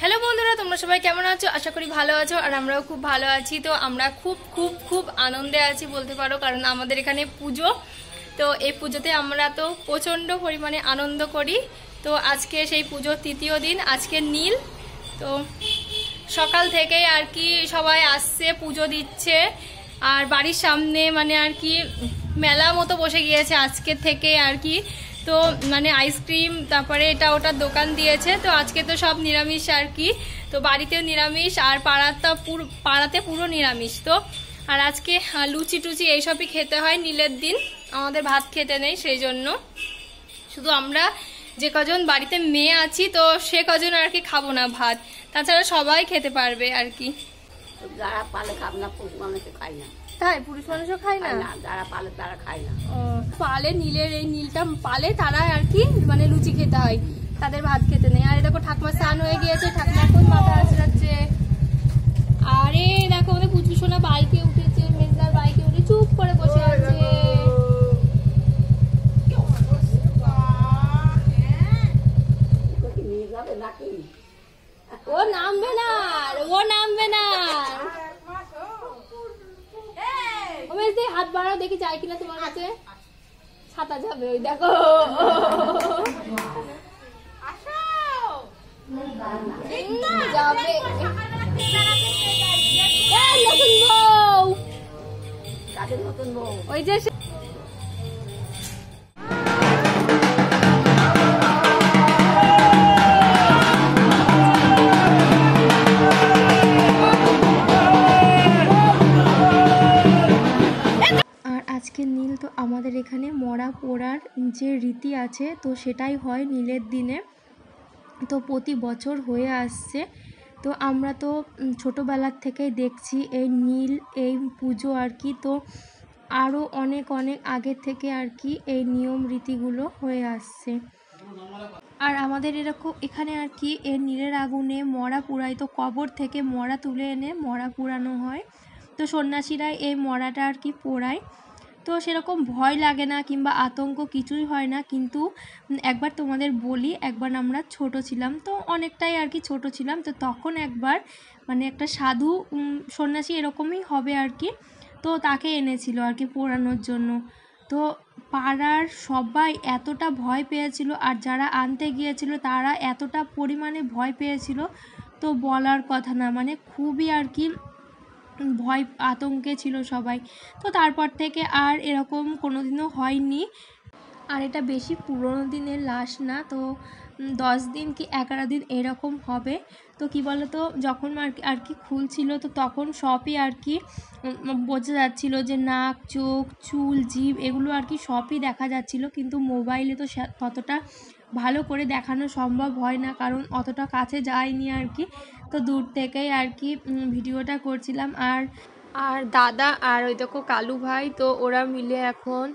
Hello বন্ধুরা, তোমরা সবাই কেমন আছো? আশা করি ভালো আছো। আর আমরাও খুব ভালো আছি। তো আমরা খুব খুব খুব আনন্দে আছি বলতে পারো, কারণ আমাদের এখানে পুজো। তো এই পুজোতে আমরা তো প্রচণ্ড পরিমাণে আনন্দ করি। তো আজকে সেই পুজোর তৃতীয় দিন, আজকে নীল। তো সকাল থেকেই আর কি সবাই আসছে, পুজো দিচ্ছে। আর বাড়ির সামনে মানে আর কি মেলা মতো বসে গিয়েছে আজকে থেকে আর কি। তো মানে আইসক্রিম, তারপরে এটা ওটার দোকান দিয়েছে। তো আজকে তো সব নিরামিষ আর কি। তো বাড়িতেও নিরামিষ, আর পাড়াতে পুরো নিরামিষ। তো আর আজকে লুচি টুচি এইসবই খেতে হয় নীলের দিন। আমাদের ভাত খেতে নেই, সেই জন্য শুধু আমরা যে কজন বাড়িতে মেয়ে আছি তো সে কজন আর কি খাবো না ভাত, তাছাড়া সবাই খেতে পারবে আর কি। যারা পালে খাবে না, পুরুষ মানুষে খায় না। তাই পুরুষ মানুষও খায় না? যারা পালে তারা খায় না। পালে নীলের এই নীলটা পালে তারা আর কি মানে লুচি খেতে হয়, তাদের ভাত খেতে নেই। আর দেখো ঠাকুমা স্নান হয়ে গিয়েছে, ঠাকুমা এখন মাথা আঁচড়াচ্ছে। আরে দেখো আমাদের পুচু সোনা বাইকে উঠেছে, মেজদার বাইকে উঠে চুপ করে বসে আছে। ও নামবে না, ও নামবে না। হাত বাড়াও দেখি যায় কিনা তোমার কাছে। ছাতা যাবে, ওই দেখো যাবে। নতুন বউ ওই যে আজকে নীল। তো আমাদের এখানে মরা পোড়ার যে রীতি আছে তো সেটাই হয় নীলের দিনে। তো প্রতি বছর হয়ে আসছে। তো আমরা তো ছোটোবেলার থেকেই দেখছি এই নীল এই পুজো আর কি। তো আরও অনেক অনেক আগের থেকে আর কি এই নিয়ম রীতিগুলো হয়ে আসছে। আর আমাদের এরকম এখানে আর কি এই নীলের আগুনে মরা পোড়ায়। তো কবর থেকে মরা তুলে এনে মরা পোড়ানো হয়। তো সন্ন্যাসীরা এই মরাটা আর কি পোড়ায়। তো সেরকম ভয় লাগে না কিংবা আতঙ্ক কিছুই হয় না। কিন্তু একবার তোমাদের বলি, একবার আমরা ছোট ছিলাম, তো অনেকটাই আর কি ছোট ছিলাম। তো তখন একবার মানে একটা সাধু সন্ন্যাসী এরকমই হবে আর কি, তো তাকে এনেছিল আর কি পোড়ানোর জন্য। তো পাড়ার সবাই এতটা ভয় পেয়েছিল, আর যারা আনতে গিয়েছিল তারা এতটা পরিমাণে ভয় পেয়েছিল তো বলার কথা না। মানে খুবই আর কি ভয় আতঙ্কে ছিল সবাই। তো তারপর থেকে আর এরকম কোনোদিনও হয়নি। আর এটা বেশি পুরোনো দিনের লাশ না, তো 10 দিন কি 11 দিন এরকম হবে। তো কি বলো তো, যখন আর কি খুলছিল তো তখন সবই আর কি বোঝা যাচ্ছিলো যে নাক, চোখ, চুল, জিভ এগুলো আর কি সবই দেখা যাচ্ছিলো। কিন্তু মোবাইলে তো ততটা ভালো করে দেখানো সম্ভব হয় না, কারণ অতটা কাছে যায়নি আর কি। তো দূর থেকেই আর কি ভিডিওটা করছিলাম। আর দাদা আর ওই দেখো কালু ভাই, তো ওরা মিলে এখন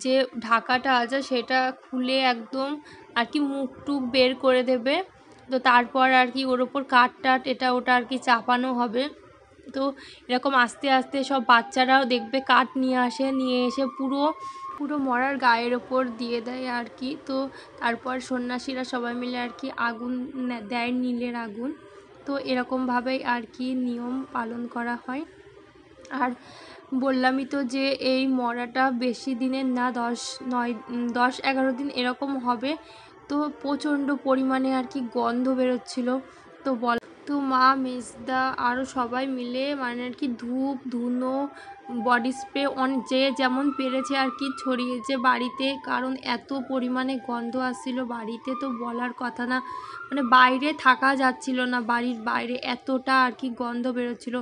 যে ঢাকাটা আছে সেটা খুলে একদম আর কি মুখ টুক বের করে দেবে। তো তারপর আর কি ওর ওপর কাঠ টাট এটা ওটা আর কি চাপানো হবে। তো এরকম আস্তে আস্তে সব বাচ্চারাও দেখবে কাঠ নিয়ে এসে পুরো মরার গায়ের ওপর দিয়ে দেয় আর কি। তো তারপর সন্ন্যাসীরা সবাই মিলে আর কি আগুন দেয়, নীলের আগুন। তো এরকমভাবেই আর কি নিয়ম পালন করা হয়। আর বললামই তো যে এই মরাটা বেশি দিনের না, 10-11 দিন এরকম হবে। তো প্রচণ্ড পরিমাণে আর কি গন্ধ বেরোচ্ছিল। তো মা, মেজদা আরও সবাই মিলে মানে আর কি ধূপ ধুনো বডি স্প্রে যে যেমন পেরেছে আর কি ছড়িয়েছে বাড়িতে, কারণ এত পরিমাণে গন্ধ আসছিল বাড়িতে তো বলার কথা না। মানে বাইরে থাকা যাচ্ছিল না, বাড়ির বাইরে এতটা আর কি গন্ধ বেরোচ্ছিল।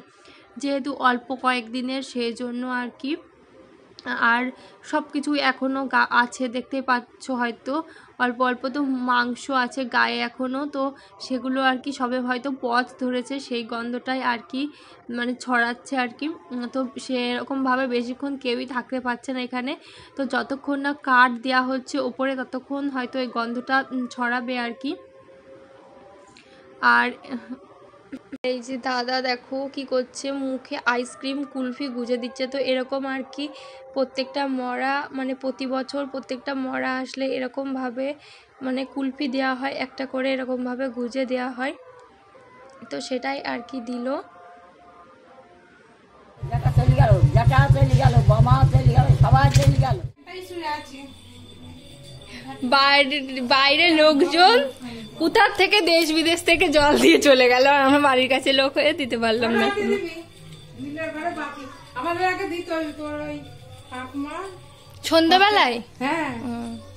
যেহেতু অল্প কয়েকদিনের সেই জন্য আর কি। আর সব কিছু এখনও আছে, দেখতেই পাচ্ছ হয়তো অল্প অল্প তো মাংস আছে গায়ে এখনও। তো সেগুলো আর কি সবে হয়তো পথ ধরেছে, সেই গন্ধটাই আর কি মানে ছড়াচ্ছে আর কি। তো সেরকমভাবে বেশিক্ষণ কেউই থাকতে পারছে না এখানে। তো যতক্ষণ না কাঠ দেওয়া হচ্ছে ওপরে ততক্ষণ হয়তো এই গন্ধটা ছড়াবে আর কি। আর এই যে দাদা দেখো কি করছে, মুখে আইসক্রিম কুলফি গুজে দিচ্ছে। তো এরকম আর কি প্রত্যেকটা মরা মানে প্রতি বছর প্রত্যেকটা মরা আসলে এরকমভাবে মানে কুলফি দেওয়া হয়, একটা করে এরকমভাবে গুজে দেওয়া হয়। তো সেটাই আর কি দিল। জ্যাঠা চলে গেল, জ্যাঠা চলে গেল, বাবা চলে গেল, সবাই চলে গেল। বাইরের লোকজন কোথার থেকে দেশ বিদেশ থেকে জল দিয়ে চলে গেল, আর আমার বাড়ির কাছে লোক হয়ে দিতে পারলাম না। সন্ধ্যাবেলায় হ্যাঁ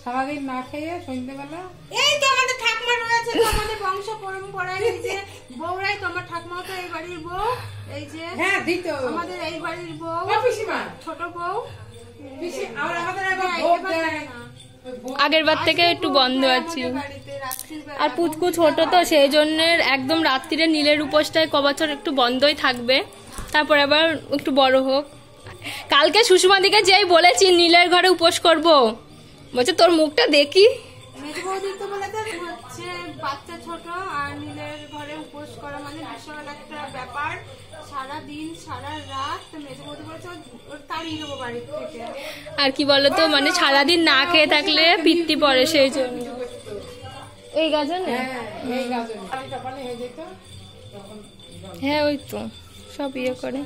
সারাদিন না খেয়ে সন্ধ্যেবেলা এই তো আমাদের ঠাকুমা রয়েছে, আমাদের বংশ পরম্পরায় এই যে বউরাই, তোমার ঠাকুমা তো এই বাড়ির বউ, এই যে হ্যাঁ দিত আমাদের এই বাড়ির বউ, পিসিমা ছোট বউ, পিসি আর আমাদের আগের বার থেকে একটু বন্ধ আছে। আর পুচকু ছোট তো সেই জন্য একদম রাত্রিরে নীলের উপোসটায় কবছর একটু বন্ধই থাকবে, তারপর আবার একটু বড় হোক। কালকে সুষমাদিকে যেই বলেছি নীলের ঘরে উপোস করব, বলছে তোর মুখটা দেখি। বাচ্চা ছোট আর নীলের ঘরে উপোস করা মানে বিশাল একটা ব্যাপার, সারা দিন সারা রাত মেজবৌদি বলছে ওর তাড়িয়ে দেবো বাড়ি থেকে। আর কি বলতো মানে সারাদিন না খেয়ে থাকলে পিত্তি পড়ে, সেই জন্য এই গাজনে হ্যাঁ ওই তো সব ইয়ে করে।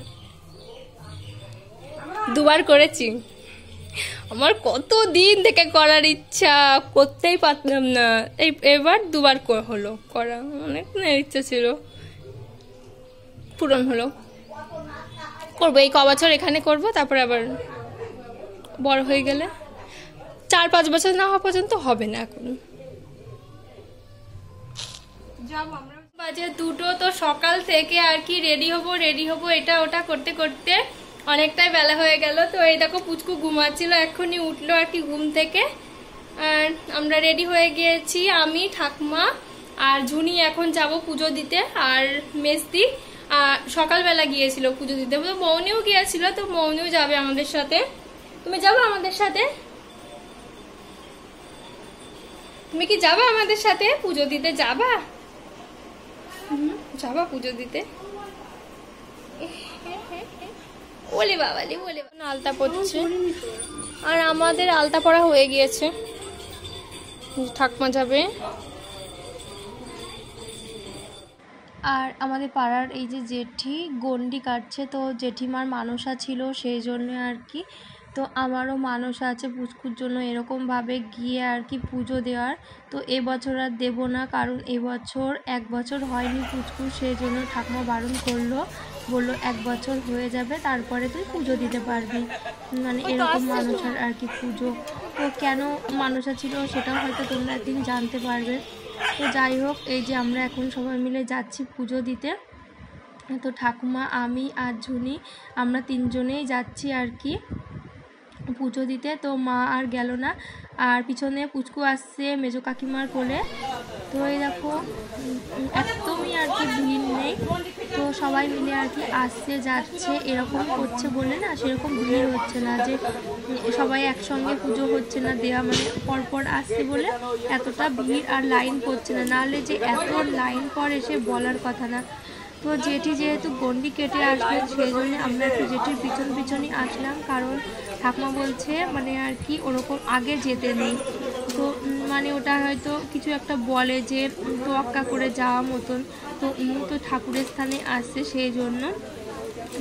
দুবার করেছি, আমার কত দিন থেকে করার ইচ্ছা, করতেই পারতাম না, এবার দুবার হলো করা, অনেক ইচ্ছা ছিল, পূরণ হলো। করবো এই কবছর এখানে করব, তারপরে আবার বড় হয়ে গেলে 4-5 বছর না হওয়া পর্যন্ত হবে না। এখন বাজে 2টো, তো সকাল থেকে আর কি রেডি হবো এটা ওটা করতে করতে অনেকটাই বেলা হয়ে গেল। তো এই দেখো পুচকু ঘুমাচ্ছিল, এক্ষুনি উঠলো আর কি ঘুম থেকে। আর আমরা রেডি হয়ে গিয়েছি, আমি ঠাকুমা আর ঝুনি এখন যাব পুজো দিতে। আর মেসদি সকালবেলা গিয়েছিল পুজো দিতে, তো মৌনিও গিয়েছিল, তো মৌনিও যাবে আমাদের সাথে। তুমি যাবে আমাদের সাথে? তুমি কি যাবে আমাদের সাথে পুজো দিতে? যাবা যাবা পুজো দিতে? ওলে বাবালি বলে আলতা পড়ছে, আর আমাদের আলতা পড়া হয়ে গিয়েছে, ঠাকুমা যাবে। আর আমাদের পাড়ার এই যে জেঠি গন্ডি কাটছে, তো জেঠিমার মানসা ছিল সেই জন্য আর কি। তো আমারও মানসা আছে পুচকুর জন্য এরকমভাবে গিয়ে আর কি পুজো দেওয়ার। তো এবছর আর দেবো না, কারণ এবছর 1 বছর হয়নি পুচকুর, সেই জন্য ঠাকুমা বারণ করলো, বললো 1 বছর হয়ে যাবে তারপরে তুই পুজো দিতে পারবি, মানে এরকম মানসার আর কি পুজো। তো কেন মানসা ছিল সেটাও হয়তো তোমরা একদিন জানতে পারবে। তো যাই হোক, এই যে আমরা এখন সবাই মিলে যাচ্ছি পুজো দিতে। তো ঠাকুমা, আমি আর ঝুনি আমরা 3 জনেই যাচ্ছি আর কি পুজো দিতে। তো মা আর গেল না, আর পিছনে পুচকু আসছে মেজো কাকিমার কোলে। তো এই দেখো একদমই আর কি ভিড় নেই, তো সবাই মিলে আর কি আসছে যাচ্ছে এরকম করছে বলে না সেরকম ভিড় হচ্ছে না, যে সবাই একসঙ্গে পুজো হচ্ছে না দেওয়া, মানে পরপর আসছে বলে এতটা ভিড় আর লাইন পড়ছে না, নাহলে যে এত লাইন পড়ে সে বলার কথা না। তো জেঠি যেহেতু গন্ডি কেটে আসলেন সেই জন্য আমরা একটু জেঠির পিছনই আসলাম, কারণ ঠাকুমা বলছে মানে আর কি ওরকম আগে যেতে নেই। তো মানে ওটা হয়তো কিছু একটা বলে যে তোয়াক্কা করে যাওয়া মতন, তো তো ঠাকুরের স্থানে আসছে সেই জন্য।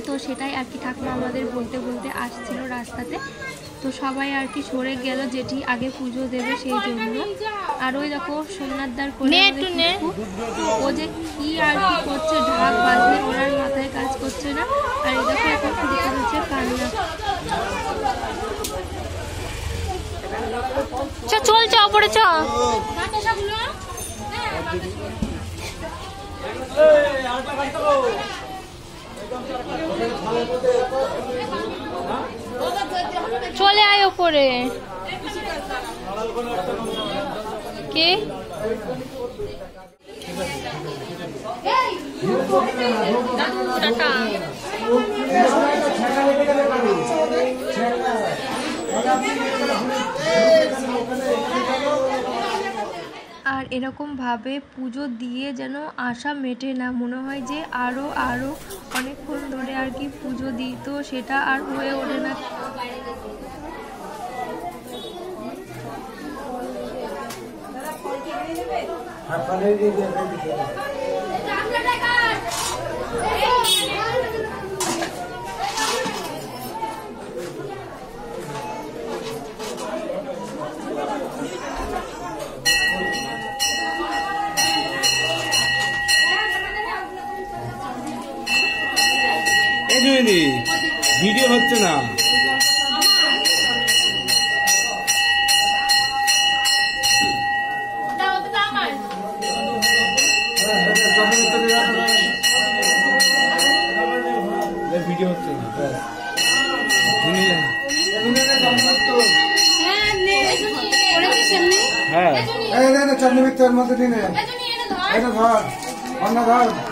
তো সেটাই আর কি ঠাকুমা আমাদের বলতে বলতে আসছিল রাস্তাতে। তো সবাই আর কি সরে গেল, জেঠি আগে পুজো দেবে সেই জন্য। আর ওই দেখো সোমনাথদার কোলে ও যে কি আর কি করছে, ঢাক বাজে, ওনার মাথায় কাজ করছে না। আর এই দেখো এখন শুরু করেছে কান্না। চল চ ওপরে চ। চলে আয় ওপরে। কে টাটা। আর এরকমভাবে পুজো দিয়ে যেন আশা মেটে না, মনে হয় যে আরও অনেকক্ষণ ধরে আর কি পুজো দিই, তো সেটা আর হয়ে ওঠে না। মিনিট ভিডিও হচ্ছে না। ভিডিও হচ্ছে না। হ্যাঁ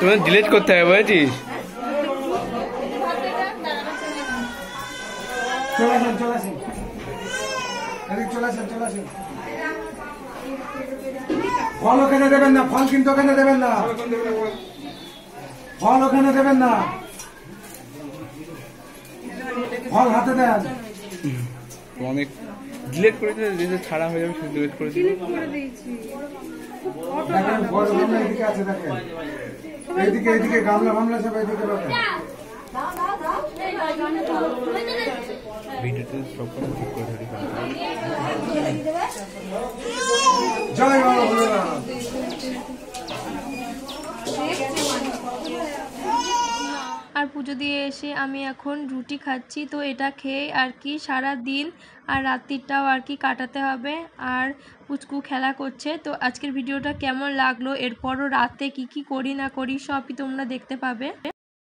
তোমার ডিলিট করতে হবে বুঝেছিস। ফল ওখানে দেবেন না, ফল কিন্তু ওখানে দেবেন না, ফল ওখানে দেবেন না, ফল হাতে দেন। অনেক ডিলিট করে দিলে ছাড়া হয়ে যাবে, ডিলিট করে দিলে। দেখেন ফল গামলা এদিকে আছে, দেখেন এইদিকে, এইদিকে গামলা মামলা সব এইদিকে রাখেন। ভিডিওতে সব কথা ঠিক করে ধরি। জয় বাবা ভোলেনাথ। আর পুজো দিয়ে এসে আমি এখন রুটি খাচ্ছি। তো এটা খেয়ে আর কি সারা দিন আর রাত্রিটাও আর কি কাটাতে হবে। আর পুচকু খেলা করছে। তো আজকের ভিডিওটা কেমন লাগলো, এরপরও রাতে কি কি করি না করি সবই তোমরা দেখতে পাবে।